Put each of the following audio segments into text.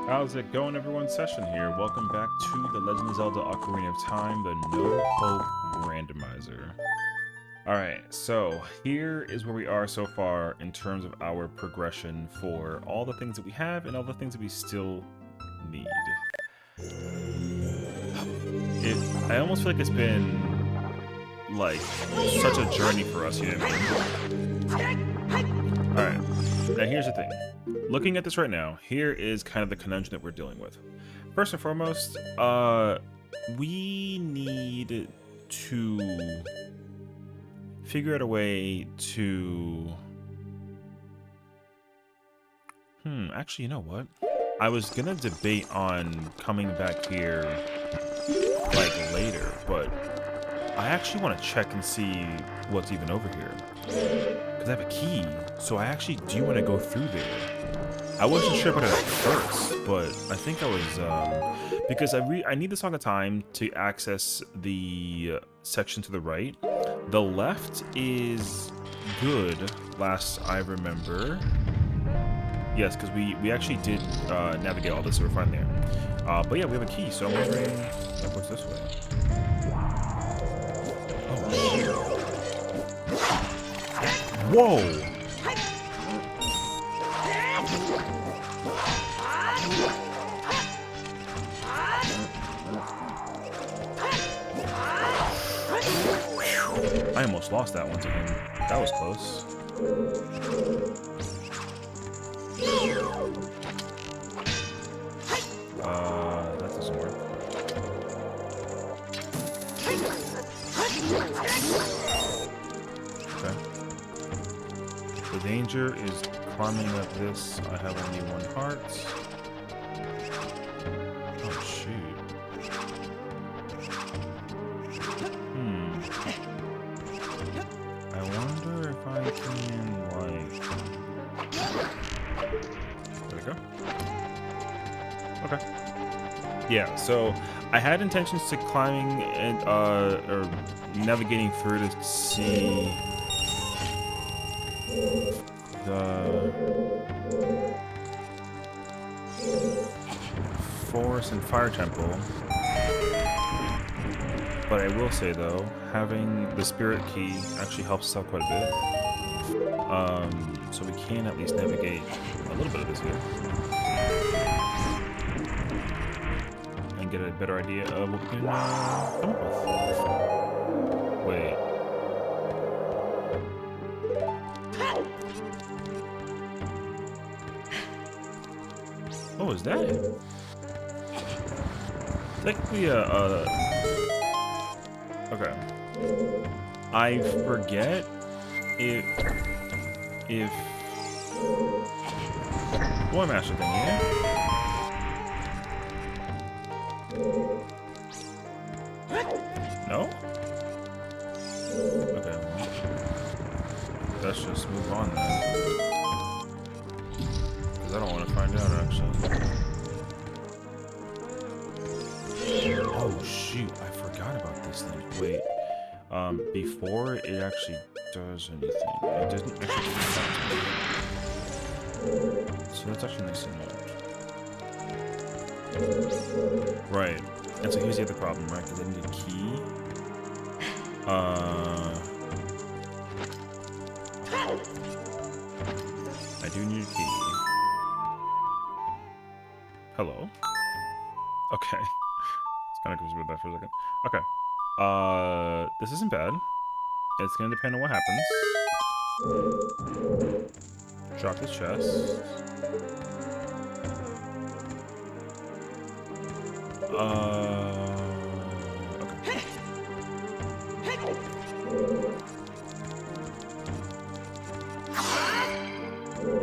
How's it going, everyone? Session here. Welcome back to the Legend of Zelda Ocarina of Time, the No Hope Randomizer. Alright, so here is where we are so far in terms of our progression for all the things that we have and all the things that we still need. I almost feel like it's been, like, such a journey for us, you know what I mean? Alright, now here's the thing. Looking at this right now, here is kind of the conundrum that we're dealing with. First and foremost, we need to figure out a way to... actually, you know what? I was gonna debate on coming back here, like, later, but I actually want to check and see what's even over here. Because I have a key, so I actually do want to go through there. I wasn't sure about it at first, but I think I was, because I need the Song of Time to access the section to the right. The left is good, last I remember. Yes, because we actually did navigate all this, so we're fine there. But yeah, we have a key, so I'm wondering what's this way. Oh, whoa! I almost lost that one to him. That was close. That doesn't work. Okay. The danger is climbing up this. I have only one heart. Oh, shoot. I wonder if I can, like... There we go. Okay. Yeah, so I had intentions to climbing and, or navigating through to see the forest and fire temple. But I will say, though, having the spirit key actually helps us out quite a bit. So we can at least navigate a little bit of this here. And get a better idea of what we can come up with. Wait. Oh, is that it? Technically, okay. I forget if Boy Master thing, yeah? No? Okay, well, let's just move on then. Because I don't want to find out, actually. Oh, shoot, I forgot about this thing. Wait. Before it actually does anything, it doesn't actually affect me. So that's actually nice to note. Right. And so here's the other problem, right? Because I need a key. I do need a key. Hello? Okay. It's kind of confused about that for a second. Okay. This isn't bad. It's gonna depend on what happens. Drop this chest. Okay.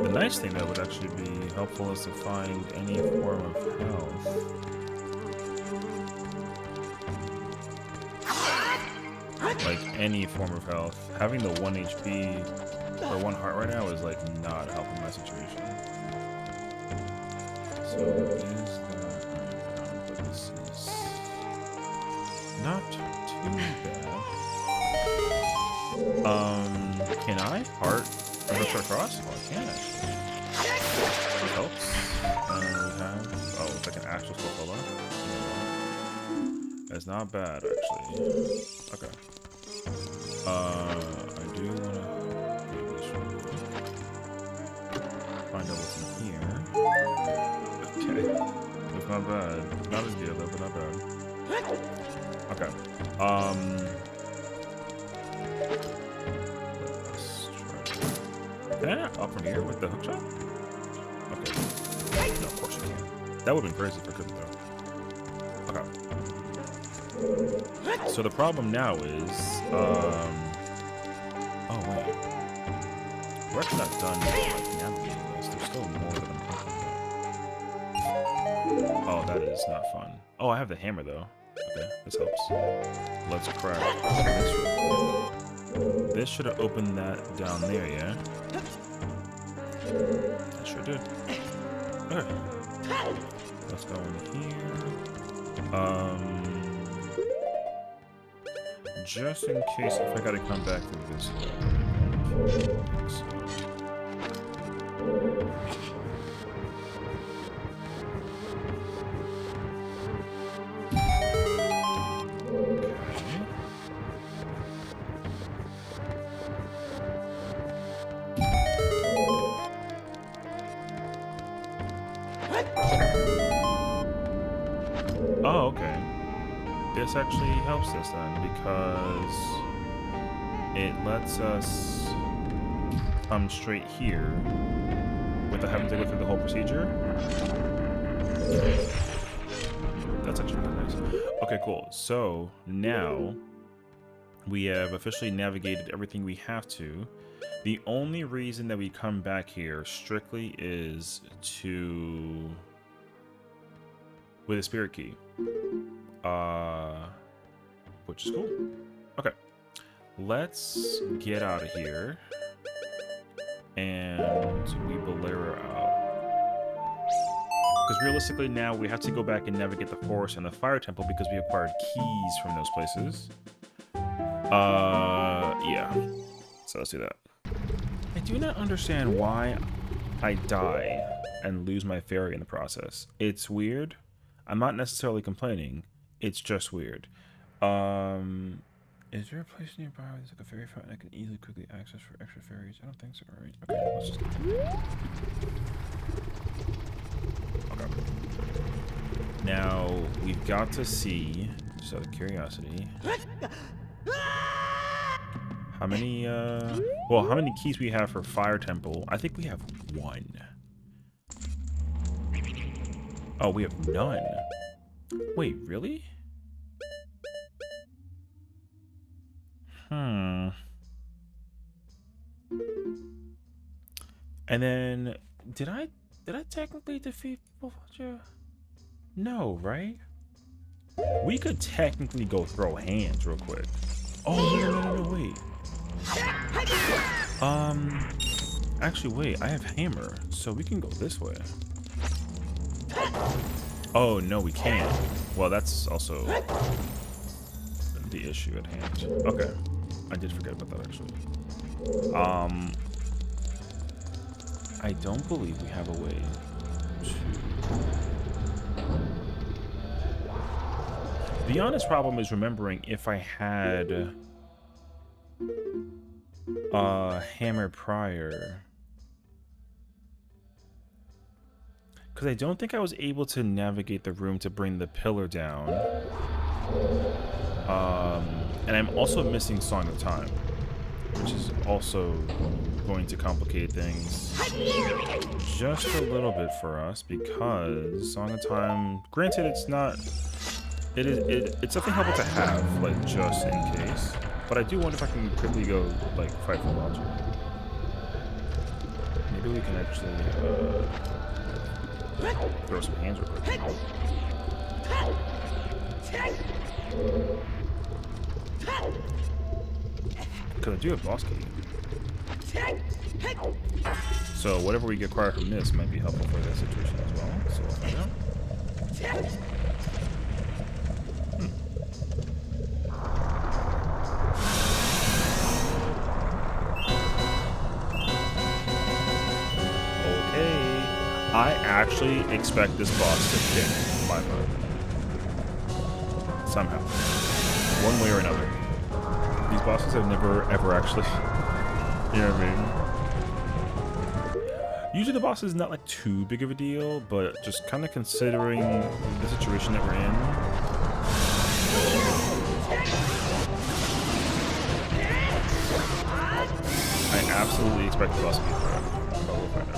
The nice thing that would actually be helpful is to find any form of health. Like any form of health. Having the 1 HP or 1 heart right now is like not helping my situation. So is that, but this is not too bad. Can I heart reverse across? Oh, I can actually. That helps. And we have That's not bad, actually. Okay. I do wanna do this real quick. Find out what's in here. Okay. That's not bad. Not as good though, but not bad. Okay. Let's try. Can I not up from here with the hook shot? Okay. No, of course you can. That would have been crazy if I couldn't though. Okay. So the problem now is, oh wait. We're actually not done like navigating this. There's still more that I'm thinking about. Oh, that is not fun. Oh, I have the hammer though. Okay, this helps. Let's crack this real quick. This should have opened that down there, yeah? It sure did. Okay. Let's go in here. Just in case if I gotta come back through this way. So. Oh, okay. This actually helps us then because it lets us come straight here without having to go through the whole procedure. That's actually really nice. Okay, cool. So now we have officially navigated everything we have to. The only reason that we come back here strictly is to with a spirit key. Which is cool. Okay. Let's get out of here. And we Bolero out. Because realistically now we have to go back and navigate the forest and the fire temple because we acquired keys from those places. Yeah. So let's do that. I do not understand why I die and lose my fairy in the process. It's weird. I'm not necessarily complaining. It's just weird. Is there a place nearby where there's like a fairy fountain I can easily quickly access for extra fairies? I don't think so, right? Okay, let's just... Okay. Now, we've got to see, just out of curiosity, how many, well, how many keys we have for Fire Temple? I think we have one. Oh, we have none. Wait, really? And then, did I technically defeat Bolger? No, right? We could technically go throw hands real quick. Oh, no, wait. Actually, wait, I have hammer, so we can go this way. Oh, no, we can't. Well, that's also the issue at hand. Okay. I did forget about that, actually. I don't believe we have a way to... The honest problem is remembering if I had hammer prior. Because I don't think I was able to navigate the room to bring the pillar down. And I'm also missing Song of Time, which is also going to complicate things just a little bit for us because Song of Time, granted, it's not, it's something helpful to have, like, just in case. But I do wonder if I can quickly go, like, fight for Logic. Maybe we can actually, throw some hands real quick. Because I do have boss key. So whatever we get acquired from this might be helpful for that situation as well. So we'll find out. Okay. I actually expect this boss to kick my butt. somehow. One way or another. These bosses have never, ever actually... You know what I mean? Usually the boss is not like too big of a deal, but just kind of considering the situation that we're in. I absolutely expect the boss to be a threat, but we'll find out.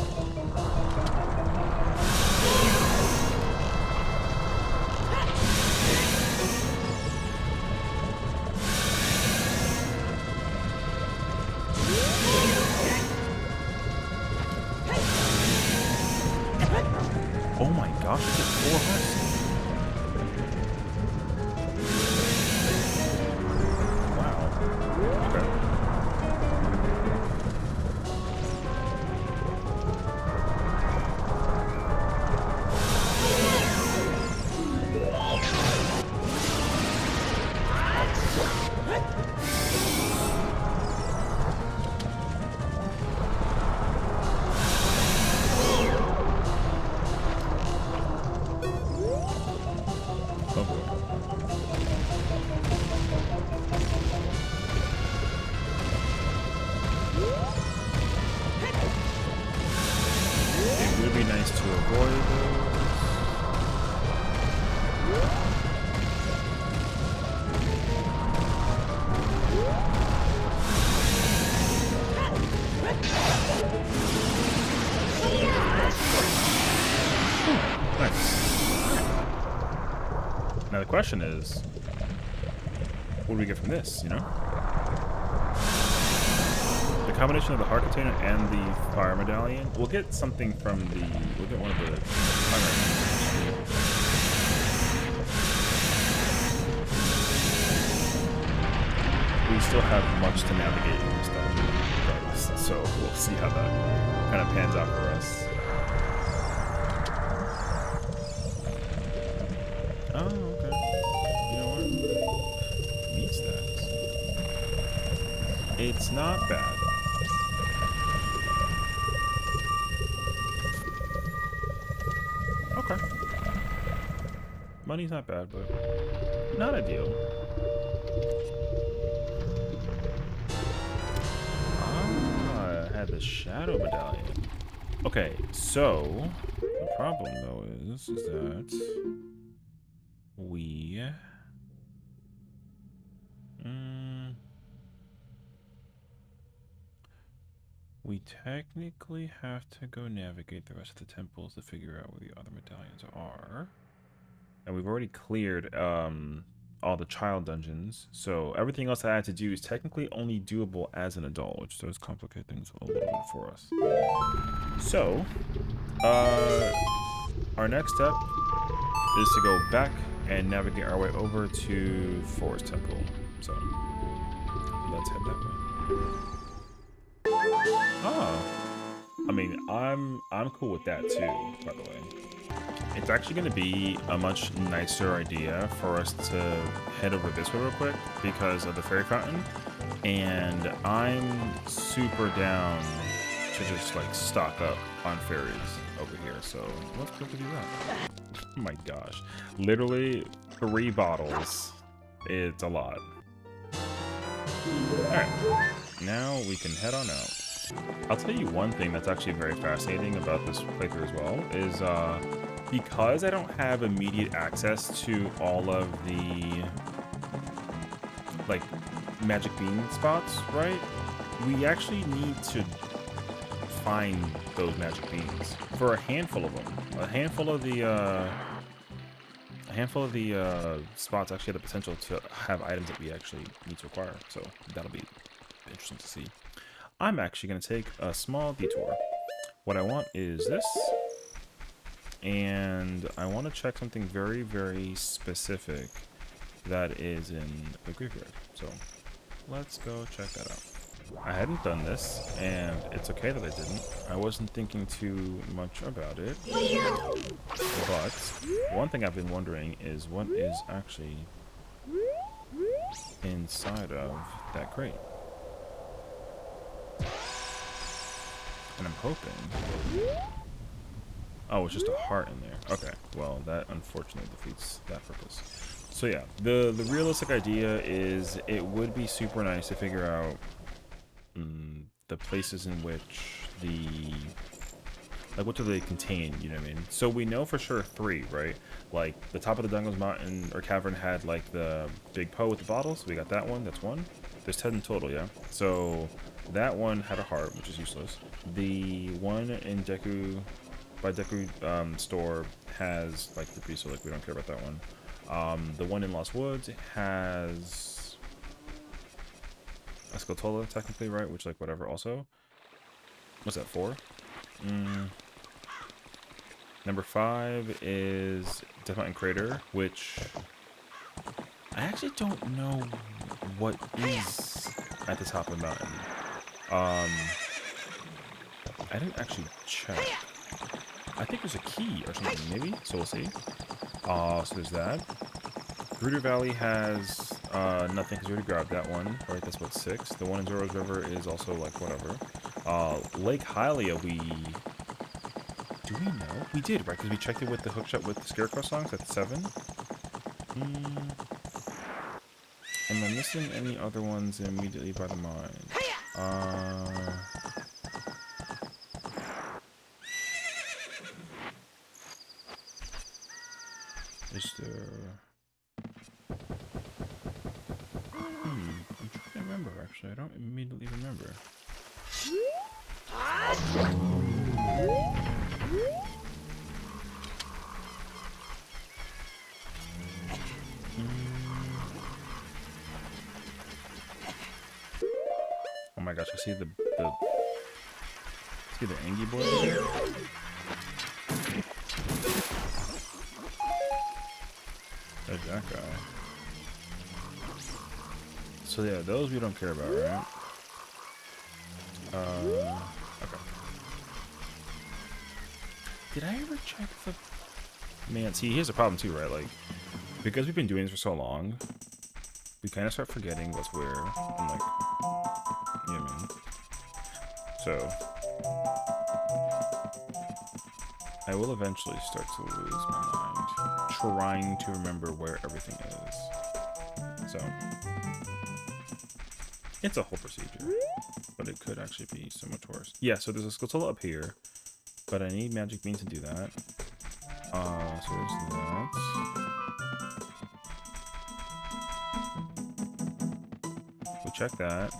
Oh my gosh, I did 4 hearts. Wow. Okay. Now the question is, what do we get from this, you know? The combination of the heart container and the fire medallion, we'll get something from the, we'll get one of the primary ones. We still have much to navigate in this dungeon, regardless, so we'll see how that kind of pans out for us. Oh, okay. You know what? Meat stacks. It's not bad. Okay. Money's not bad, but not ideal. Ah, I had the shadow medallion. Okay, so the problem though is that we technically have to go navigate the rest of the temples to figure out where the other medallions are. And we've already cleared all the child dungeons, so everything else I had to do is technically only doable as an adult, which does complicate things a little bit for us. So, our next step is to go back and navigate our way over to Forest Temple. So, let's head that way. Oh, I mean, I'm cool with that too, by the way. It's actually going to be a much nicer idea for us to head over this way real quick because of the fairy fountain, and I'm super down to just like stock up on fairies over here, so let's quickly do that. Oh my gosh, literally 3 bottles. It's a lot. Alright, now we can head on out. I'll tell you one thing that's actually very fascinating about this playthrough as well is because I don't have immediate access to all of the like magic bean spots, right? We actually need to find those magic beans for a handful of them. A handful of the spots actually have the potential to have items that we actually need to acquire, so that'll be interesting to see. I'm actually going to take a small detour. What I want is this, and I want to check something very, very specific that is in the graveyard. So let's go check that out. I hadn't done this, and it's okay that I didn't. I wasn't thinking too much about it. But one thing I've been wondering is what is actually inside of that crate. And I'm hoping... Oh, it's just a heart in there. Okay, well, that unfortunately defeats that purpose. So yeah, the realistic idea is it would be super nice to figure out the places in which like what do they contain, you know what I mean? So we know for sure 3, right? Like the top of the Dungles Mountain or Cavern had like the big Poe with the bottles. We got that one, that's 1. There's 10 in total, yeah? So that one had a heart, which is useless. The one in Deku, by Deku store has like the piece, so like we don't care about that one. The one in Lost Woods has Escotola technically, right? Which like whatever also. What's that, 4? Number 5 is Death Mountain Crater, which I actually don't know what is at the top of the mountain. I didn't actually check. I think there's a key or something, maybe? So we'll see. So there's that. Gruder Valley has nothing because we already grabbed that one, right? That's what, 6. The one in Zoro's River is also like whatever. Lake Hylia, do we know? We did, right? Because we checked it with the hookshot with the Scarecrow songs. That's 7. Am I missing any other ones immediately by the mine? Is there... I'm trying to remember, actually. I don't immediately remember. Oh my gosh, I see the Angie boy over there. There's that guy. So yeah, those we don't care about, right? Okay. Did I ever check the... Man, see, here's the problem too, right? Like, because we've been doing this for so long, we kind of start forgetting what's where, and like, you know what I mean? So, I will eventually start to lose my mind, trying to remember where everything is. So, it's a whole procedure, but it could actually be so much worse. Yeah, so there's a Skulltula up here, but I need magic beans to do that. So there's that. We checked that.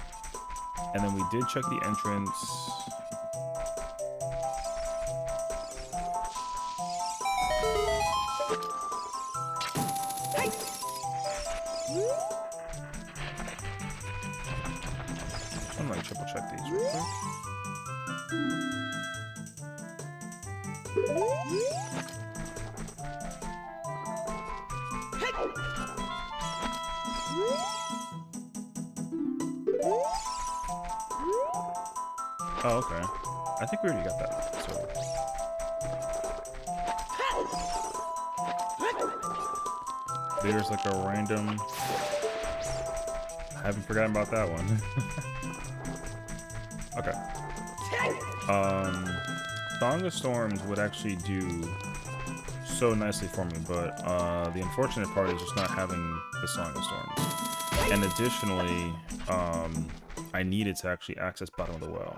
And then we did check the entrance. I'm gonna triple check these real quick. Oh, okay. I think we already got that. So there's like a random. I haven't forgotten about that one. Okay. Song of Storms would actually do so nicely for me, but the unfortunate part is just not having the Song of Storms. And additionally, I needed to actually access bottom of the well.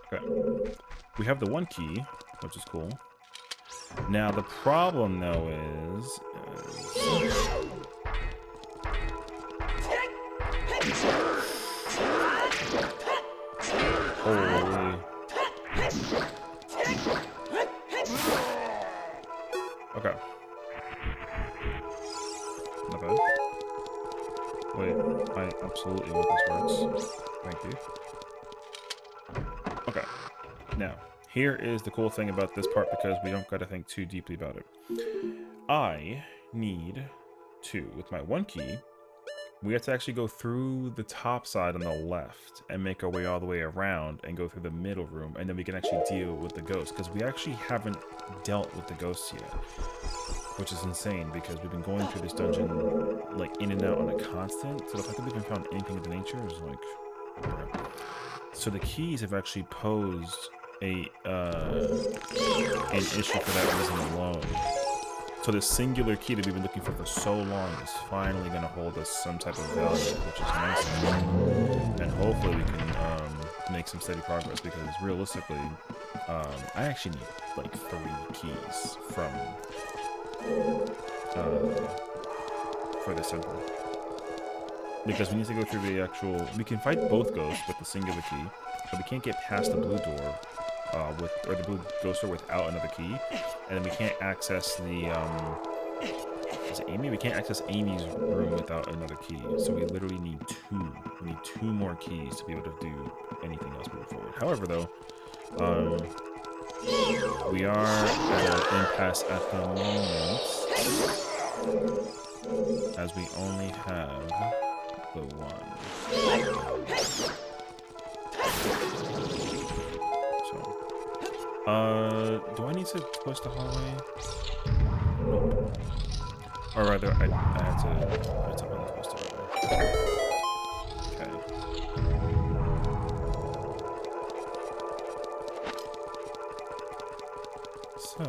Okay. We have the 1 key, which is cool. Now the problem though is holy. Okay. Not bad. Wait, I absolutely hope this works. Thank you. Okay. Now, here is the cool thing about this part because we don't gotta think too deeply about it. I need to, with my 1 key, We have to actually go through the top side on the left and make our way all the way around and go through the middle room, and then we can actually deal with the ghosts, because we actually haven't dealt with the ghosts yet, which is insane because we've been going through this dungeon like in and out on a constant. So the fact that we haven't found anything of the nature is like, bruh. So the keys have actually posed an issue for that reason alone. So this singular key that we've been looking for so long is finally going to hold us some type of value, which is nice. And hopefully we can make some steady progress, because realistically, I actually need like 3 keys for this temple. Because we need to go through the actual... We can fight both ghosts with the singular key, but we can't get past the blue door or the blue ghost door without another key. And then we can't access the, is it Amy? We can't access Amy's room without another key. So we literally need 2. We need 2 more keys to be able to do anything else moving forward. However, though, we are at an impasse at the moment, as we only have the 1. Do I need to twist the hallway? Nope. Or rather, I have to untwist it. Okay. So...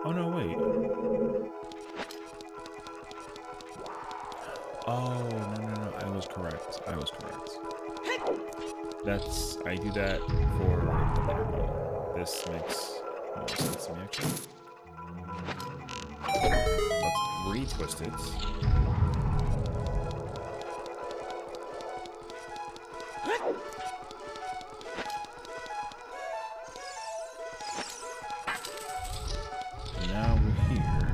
Oh, no, wait. Oh, no. I was correct. I do that for the later one. This makes more sense to me, actually. Let's retwist it. Now we're here.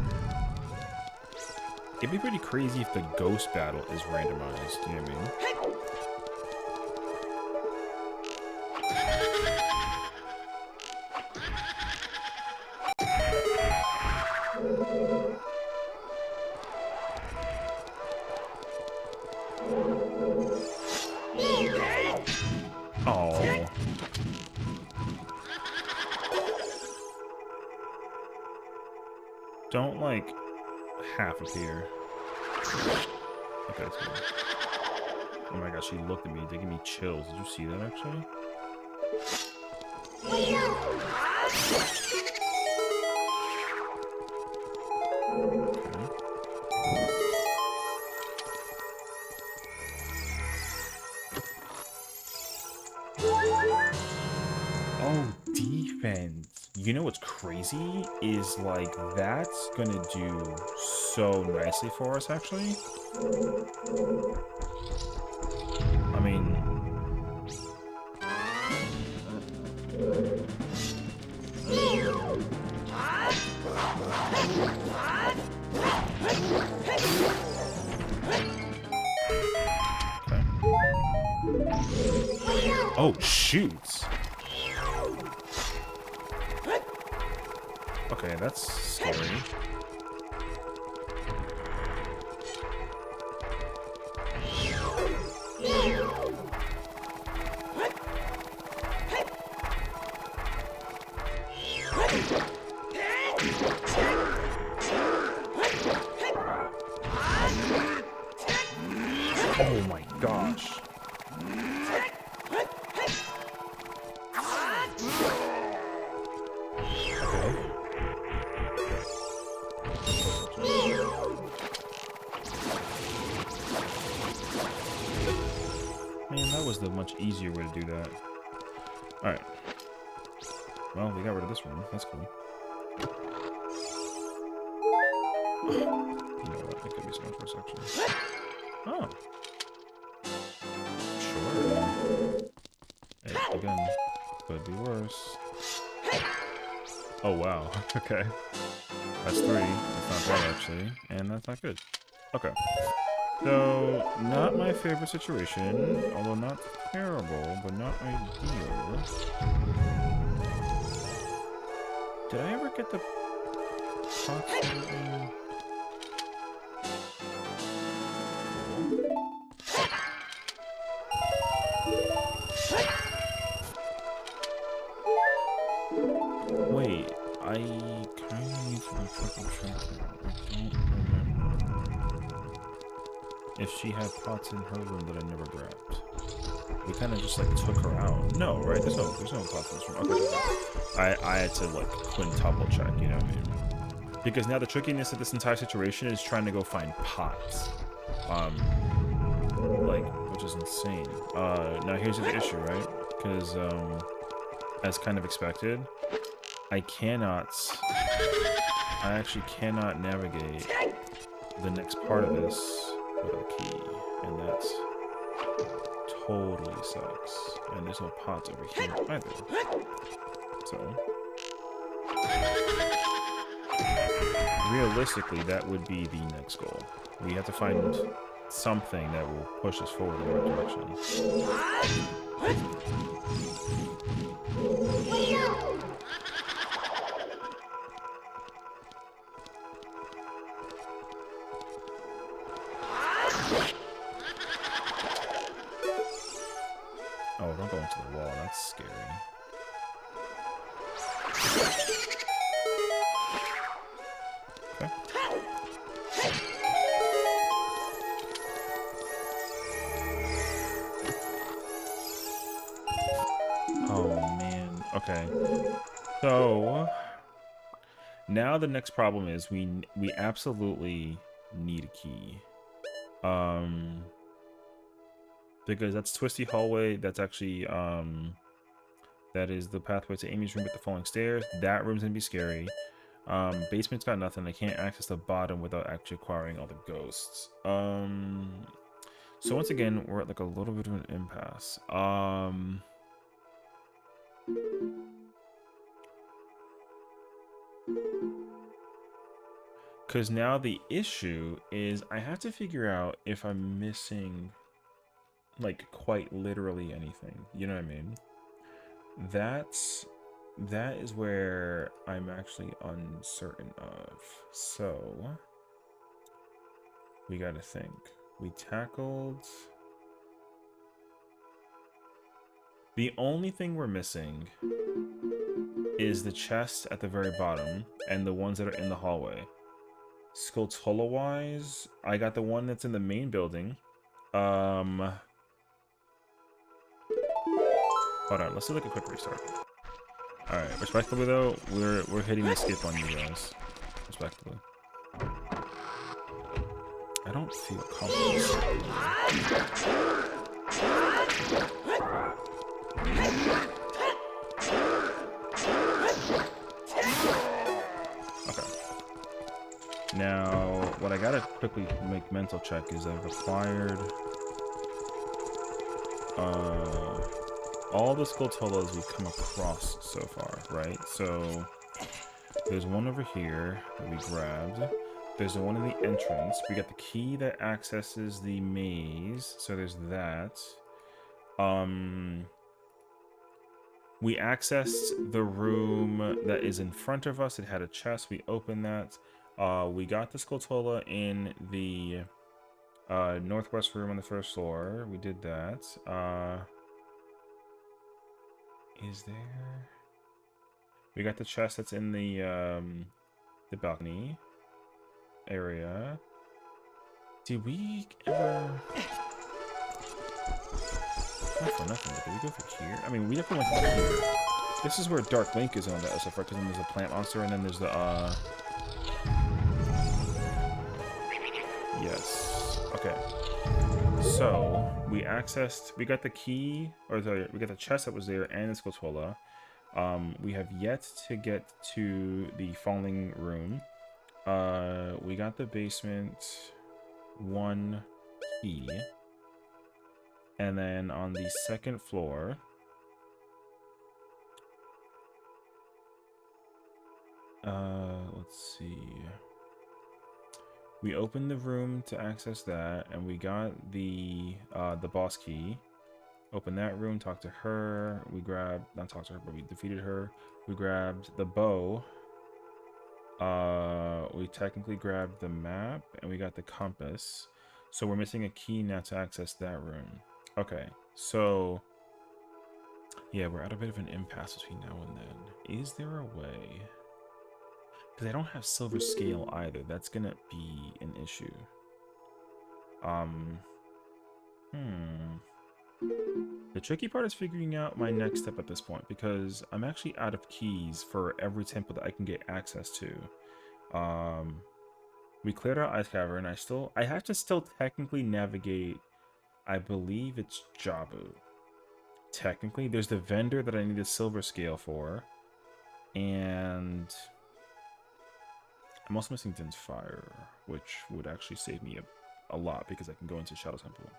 It'd be pretty crazy if the ghost battle is randomized, you know what I mean? Don't, like, half appear. Okay, that's good. Oh my gosh, she looked at me. They give me chills. Did you see that, actually? Oh, defense. You know what's crazy is, like, that's gonna do so nicely for us, actually. I mean... Okay. Oh, shoot! Okay, that's scary. Oh my gosh. Man, that was the much easier way to do that. Alright. Well, we got rid of this room. That's cool. You know what? It could be so much worse, actually. Oh. Sure. It, again, could be worse. Oh, wow. Okay. That's 3. That's not bad, actually. And that's not good. Okay. So, not my favorite situation, although not terrible, but not ideal. Did I ever get the pots? I kind of need to triple check here. I don't remember if she had pots in her room that I never grabbed. We kind of just like took her out. No, right? There's no pots in this room. Okay. I had to like quintuple check, you know what I mean? Because now the trickiness of this entire situation is trying to go find pots. Like, which is insane. Now here's the issue, right? Because, as kind of expected, I actually cannot navigate the next part of this with a key, and that's totally sucks. And there's no pots over here either. So, realistically, that would be the next goal. We have to find something that will push us forward in the right direction. Oh, don't go into the wall. That's scary. Okay. Oh, man. Okay. So, now the next problem is we absolutely need a key. Because that's twisty hallway. That's actually, that is the pathway to Amy's room with the falling stairs. That room's gonna be scary. Basement's got nothing. I can't access the bottom without actually acquiring all the ghosts. So once again, we're at like a little bit of an impasse. Because now the issue is I have to figure out if I'm missing, like, quite literally anything. You know what I mean? That is where I'm actually uncertain of. So we gotta think. We tackled... The only thing we're missing is the chest at the very bottom and the ones that are in the hallway. Skulltula wise, I got the one that's in the main building. Hold on, let's do like a quick restart. Alright, respectfully though, we're hitting the skip on you guys. Respectfully. I don't feel confident. Okay. Now, what I gotta quickly make mental check is I've acquired all the Skulltulas we've come across so far, right? So there's one over here that we grabbed. There's the one in the entrance. We got the key that accesses the maze, so there's that. We accessed the room that is in front of us. It had a chest. We opened that. We got the Skulltula in the northwest room on the first floor. We did that. Is there... We got the chest that's in the balcony area. Did we ever... Not for nothing, but did we go through here? I mean, we definitely went through here. This is where Dark Link is on that SFR, because then there's a plant monster, and then there's the, Yes. Okay. So, we got the key, or sorry, we got the chest that was there, and the Skulltula. We have yet to get to the falling room. We got the basement 1 key. And then on the second floor, let's see. We opened the room to access that, and we got the boss key. Opened that room, talked to her. We grabbed, not talked to her, but we defeated her. We grabbed the bow. We technically grabbed the map, and we got the compass. So we're missing a key now to access that room. Okay, so yeah, we're at a bit of an impasse between now and then. Is there a way Because I don't have silver scale either. That's gonna be an issue. Um, hmm. The tricky part is figuring out my next step at this point because I'm actually out of keys for every temple that I can get access to. We cleared out Ice Cavern. I have to still technically navigate. I believe it's Jabu. Technically, there's the vendor that I need a silver scale for, and I'm also missing Din's Fire, which would actually save me a lot because I can go into Shadow Temple.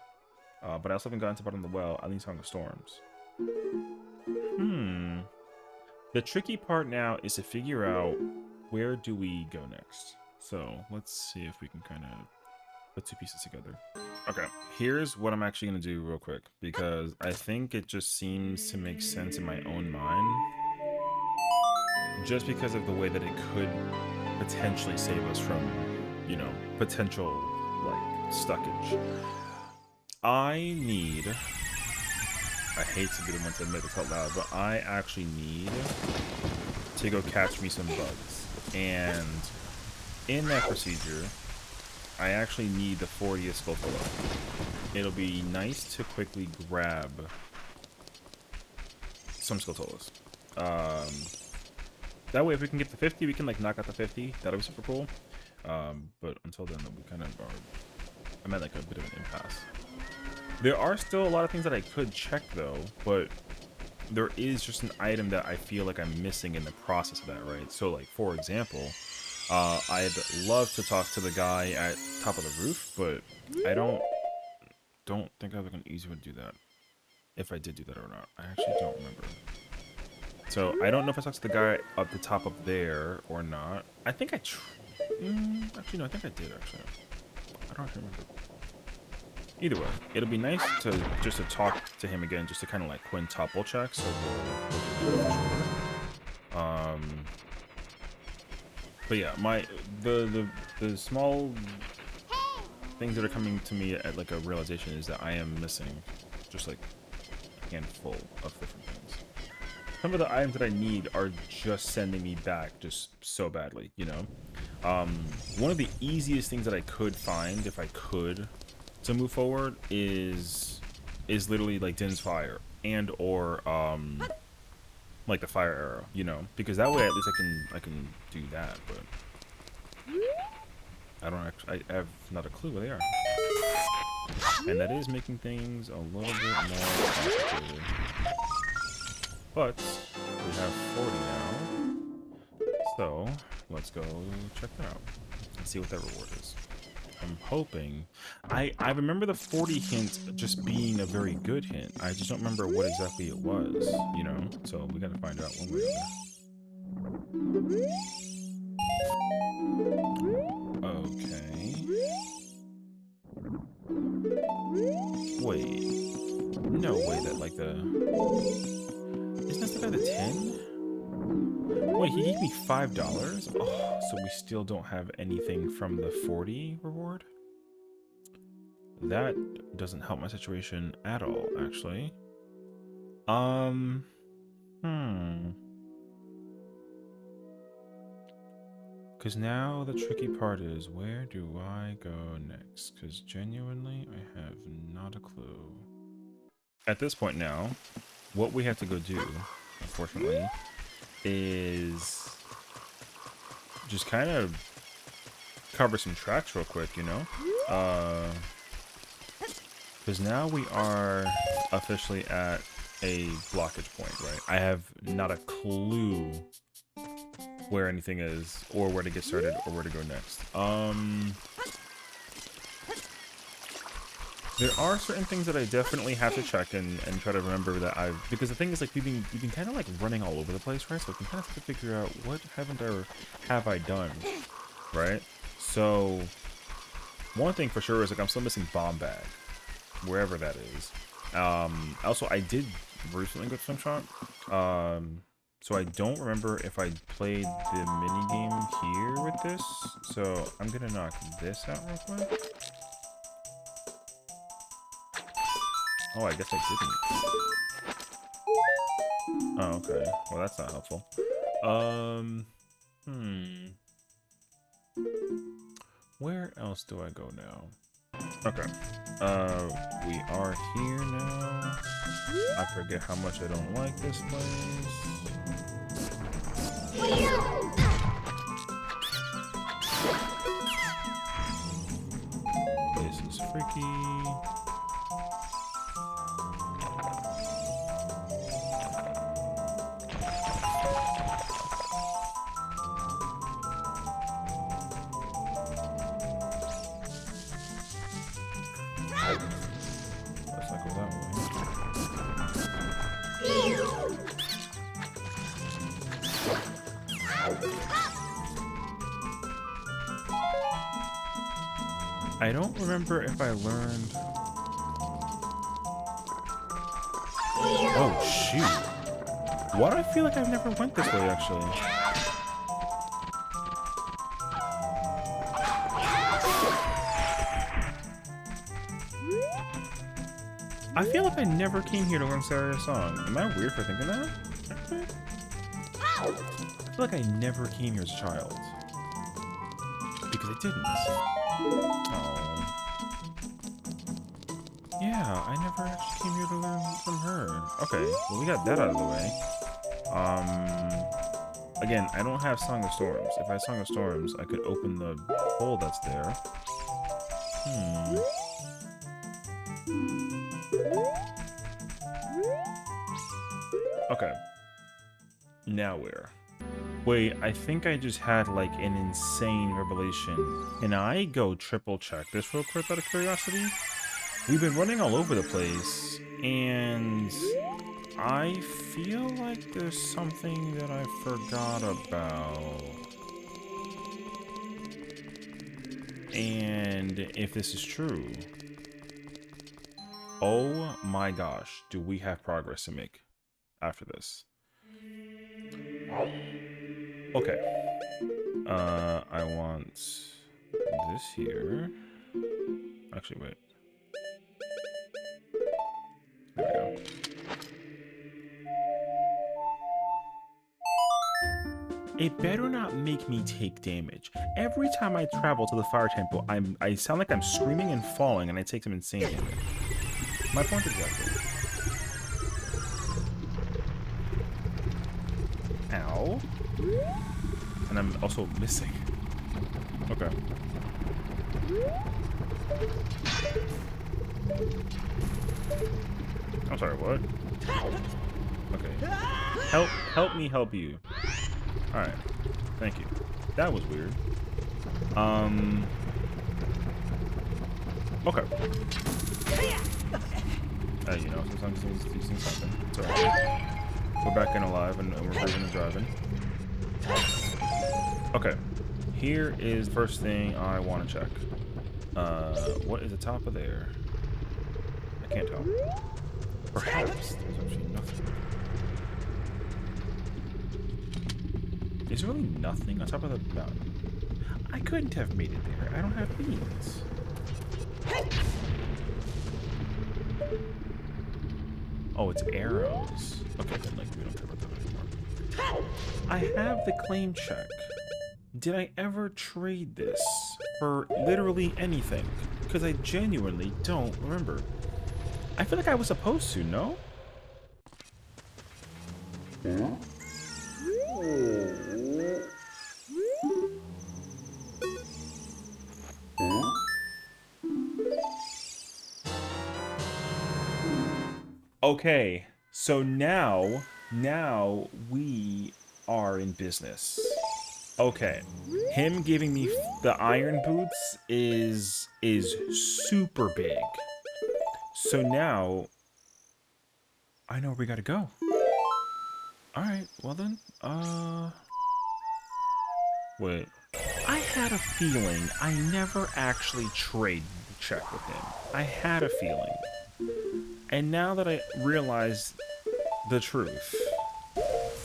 But I also haven't gotten to Bottom of the Well. I need Song of Storms. The tricky part now is to figure out where do we go next. So let's see if we can kind of put two pieces together. Okay, here's what I'm actually going to do real quick because I think it just seems to make sense in my own mind. Just because of the way that it could potentially save us from, you know, potential, like, stuckage. I hate to be the one to admit this out loud, but I actually need to go catch me some bugs. And in that procedure, I actually need the 40th Skulltula. It'll be nice to quickly grab some Skulltulas. That way, if we can get the 50, we can like knock out the 50. That'll be super cool. But until then, we kind of are. I'm at like a bit of an impasse. There are still a lot of things that I could check though, but there is just an item that I feel like I'm missing in the process of that, right? So like, for example, I'd love to talk to the guy at top of the roof, but I don't think I have like an easy way to do that. If I did do that or not, I actually don't remember. So I don't know if I talked to the guy up the top up there or not. I think actually no, I think I did actually. I don't remember. Either way, it'll be nice to just to talk to him again, just to kind of like quintuple check. So but yeah, the small things that are coming to me at like a realization is that I am missing just like a handful of different things. Some of the items that I need are just sending me back just so badly, you know? One of the easiest things that I could find if I could to move forward is literally like Din's Fire and or like the Fire Arrow, you know? Because that way at least I can do that, but I don't actually I have not a clue where they are. And that is making things a little bit more complicated. But we have 40 now, so let's go check that out and see what that reward is. I'm hoping... I remember the 40 hint just being a very good hint. I just don't remember what exactly it was, you know? So we gotta find out one way or the other. Okay. Wait. No way that like the... Isn't this the guy the 10? Wait, he gave me $5? Oh, so we still don't have anything from the 40 reward? That doesn't help my situation at all, actually. Because now the tricky part is, where do I go next? Because genuinely, I have not a clue. At this point now, what we have to go do, unfortunately, is just kind of cover some tracks real quick, you know? Because now we are officially at a blockage point, right? I have not a clue where anything is, or where to get started, or where to go next. There are certain things that I definitely have to check and try to remember that because the thing is, like, we've been kind of like running all over the place, right? So we can kind of have to figure out what have I done, right? So one thing for sure is like I'm still missing Bomb Bag, wherever that is. Also, I did recently go to some shop, so I don't remember if I played the mini game here with this. So I'm gonna knock this out real quick. Oh, I guess I didn't. Oh, okay. Well, that's not helpful. Where else do I go now? Okay. We are here now. I forget how much I don't like this place. This is freaky. Let's not go that way. I don't remember if I learned. Oh shoot! Why do I feel like I've never went this way actually? I feel like I never came here to learn Saria's song. Am I weird for thinking that? I feel like I never came here as a child. Because I didn't. Oh. Yeah, I never actually came here to learn from her. Okay, well we got that out of the way. Again, I don't have Song of Storms. If I had Song of Storms, I could open the hole that's there. Okay. Now where? Wait, I think I just had like an insane revelation. Can I go triple check this real quick out of curiosity? We've been running all over the place, and I feel like there's something that I forgot about. And if this is true, oh my gosh, do we have progress to make after this? Okay. I want this here. Actually, wait. There we go. It better not make me take damage. Every time I travel to the fire temple, I sound like I'm screaming and falling, and I take some insane damage. My point exactly. Ow. And I'm also missing. Okay. I'm sorry, what? Okay. Help me help you. Alright. Thank you. That was weird. Okay. You know, sometimes these things happen. It's alright. We're back in alive and we're breathing and driving. Okay. Here is the first thing I want to check. What is the top of there? I can't tell. Perhaps there's actually nothing. Is there really nothing on top of the mountain? I couldn't have made it there. I don't have beans. Oh, it's arrows. Okay, then like we don't care about that anymore. I have the claim check. Did I ever trade this for literally anything? Because I genuinely don't remember. I feel like I was supposed to, no? Okay, so now we are in business. Okay, him giving me the iron boots is super big. So now I know where we gotta go. All right, well then, wait. I had a feeling I never actually trade check with him. I had a feeling. And now that I realize the truth,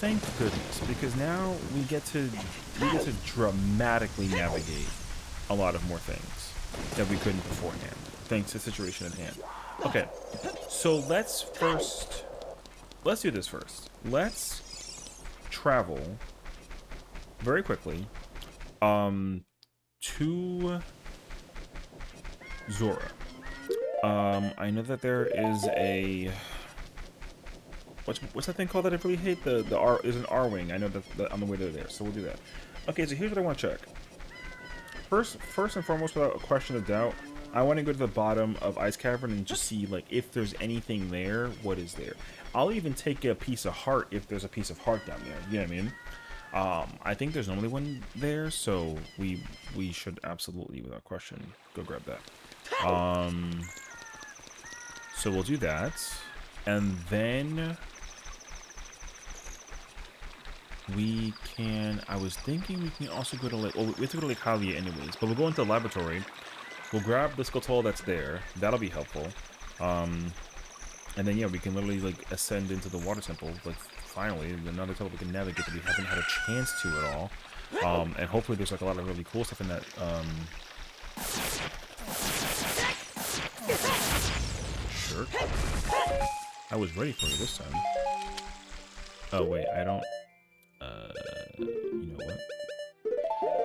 thank goodness, because now we get to dramatically navigate a lot of more things that we couldn't beforehand, thanks to the situation at hand. Okay, so let's do this first. Let's travel very quickly to Zora. I know that there is a what's that thing called that I really hate? The R is an R wing. I know that on the way to there, so we'll do that. Okay, so here's what I want to check. First and foremost, without a question of doubt, I want to go to the bottom of Ice Cavern and just see like if there's anything there. What is there? I'll even take a piece of heart if there's a piece of heart down there. You know what I mean? I think there's normally one there, so we should absolutely, without question, go grab that. So we'll do that, and then we can. I was thinking we can also go to Lake. Well, we have to go to Lake Hylia anyways, but we'll go into the laboratory. We'll grab the skull that's there. That'll be helpful. And then yeah, we can literally like ascend into the water temple. Like finally, another temple we can navigate that we haven't had a chance to at all. And hopefully there's like a lot of really cool stuff in that. Sure. I was ready for you this time. Oh wait, I don't. You know what?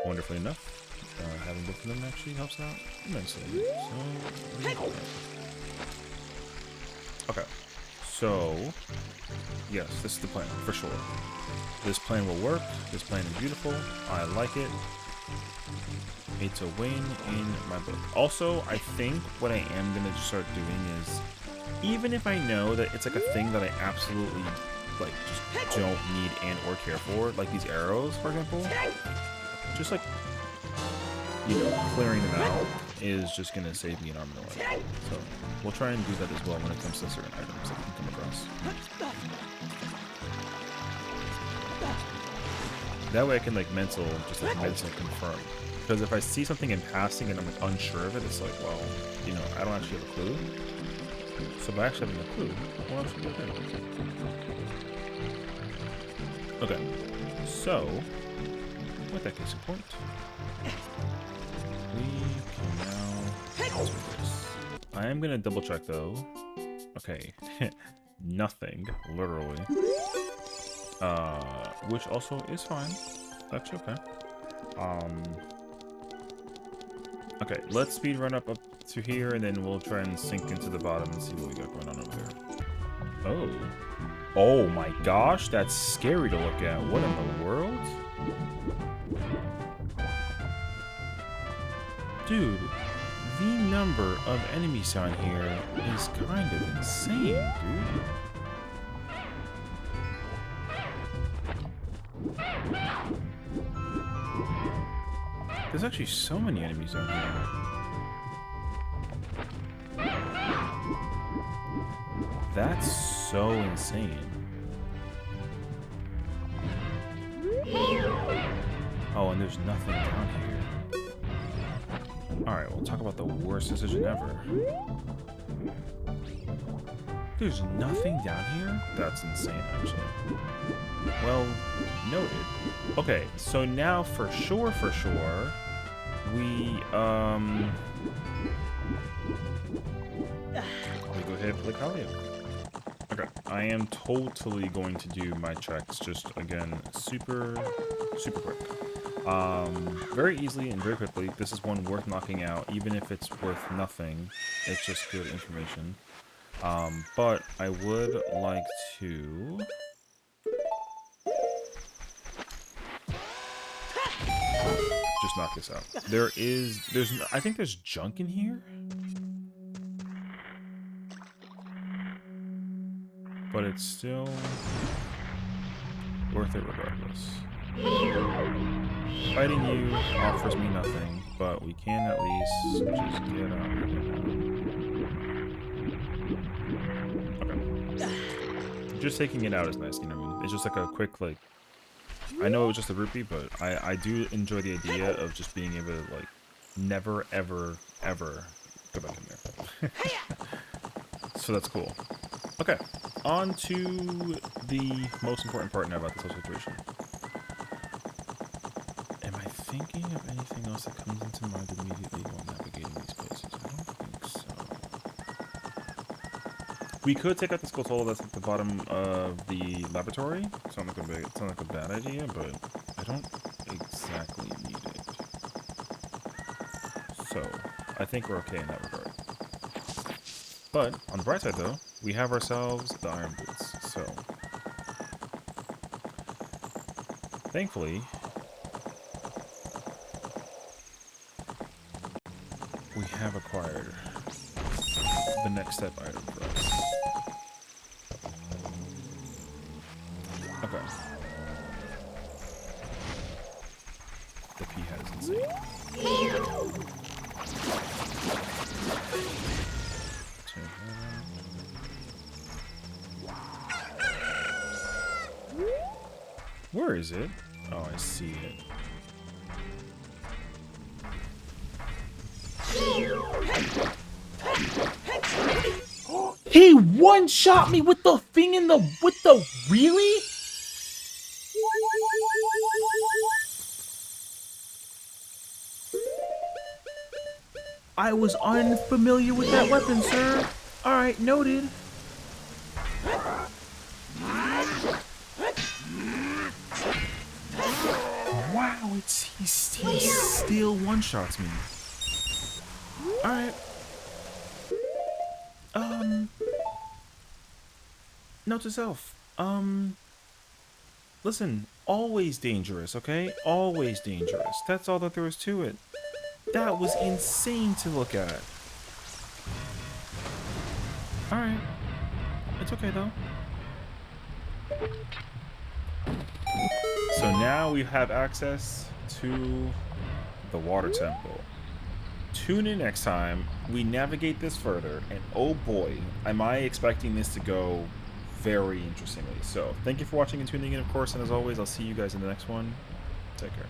Wonderfully enough, having both of them actually helps out immensely. So, okay. So, yes, this is the plan for sure. This plan will work. This plan is beautiful. I like it. It's a win in my book. Also, I think what I am gonna start doing is, even if I know that it's like a thing that I absolutely like just don't need and or care for, like these arrows, for example, just like, you know, clearing them out is just gonna save me an arm and a leg. So we'll try and do that as well when it comes to certain items that we can come across. That way I can like mental confirm. Because if I see something in passing and I'm like unsure of it, it's like, well, you know, I don't actually have a clue. So by actually having a clue, well, I'm actually okay. Okay, so with that case in point, we can now do this. I am gonna double check though. Okay, nothing, literally. Which also is fine. That's okay. Okay, let's speed run up to here, and then we'll try and sink into the bottom and see what we got going on over there. Oh. Oh my gosh, that's scary to look at. What in the world? Dude, the number of enemies on here is kind of insane, dude. There's actually so many enemies on here. That's so insane. Oh, and there's nothing down here. Alright, we'll talk about the worst decision ever. There's nothing down here? That's insane, actually. Well, noted. Okay, so now for sure, we go ahead and play Kalia. Okay, I am totally going to do my checks just, again, super quick. Very easily and very quickly. This is one worth knocking out, even if it's worth nothing. It's just good information. But I would like to... just knock this out. I think there's junk in here? But it's still worth it regardless. Fighting you offers me nothing, but we can at least just get out of here. Okay. Just taking it out is nice, you know what I mean? It's just like a quick, like... I know it was just a rupee, but I do enjoy the idea of just being able to, like, never, ever, ever go back in there. So that's cool. Okay, on to the most important part now about this whole situation. Am I thinking of anything else that comes into mind immediately while navigating these places? I don't think so. We could take out the skull that's at the bottom of the laboratory. Sounds like a bad idea, but I don't exactly need it. So I think we're okay in that regard. But on the bright side, though, we have ourselves the iron boots. So thankfully, we have acquired the next step item for us. Okay. The pea hat is insane. Where is it? Oh, I see it. He one-shot me with the thing in the really? I was unfamiliar with that weapon, sir. Alright, noted. Wow, he still one-shots me. Alright. Note to self. Listen, always dangerous, okay? Always dangerous. That's all that there is to it. That was insane to look at. Alright. It's okay, though. So now we have access to the water temple. Tune in next time. We navigate this further, and oh boy, am I expecting this to go very interestingly. So thank you for watching and tuning in, of course, and as always, I'll see you guys in the next one. Take care.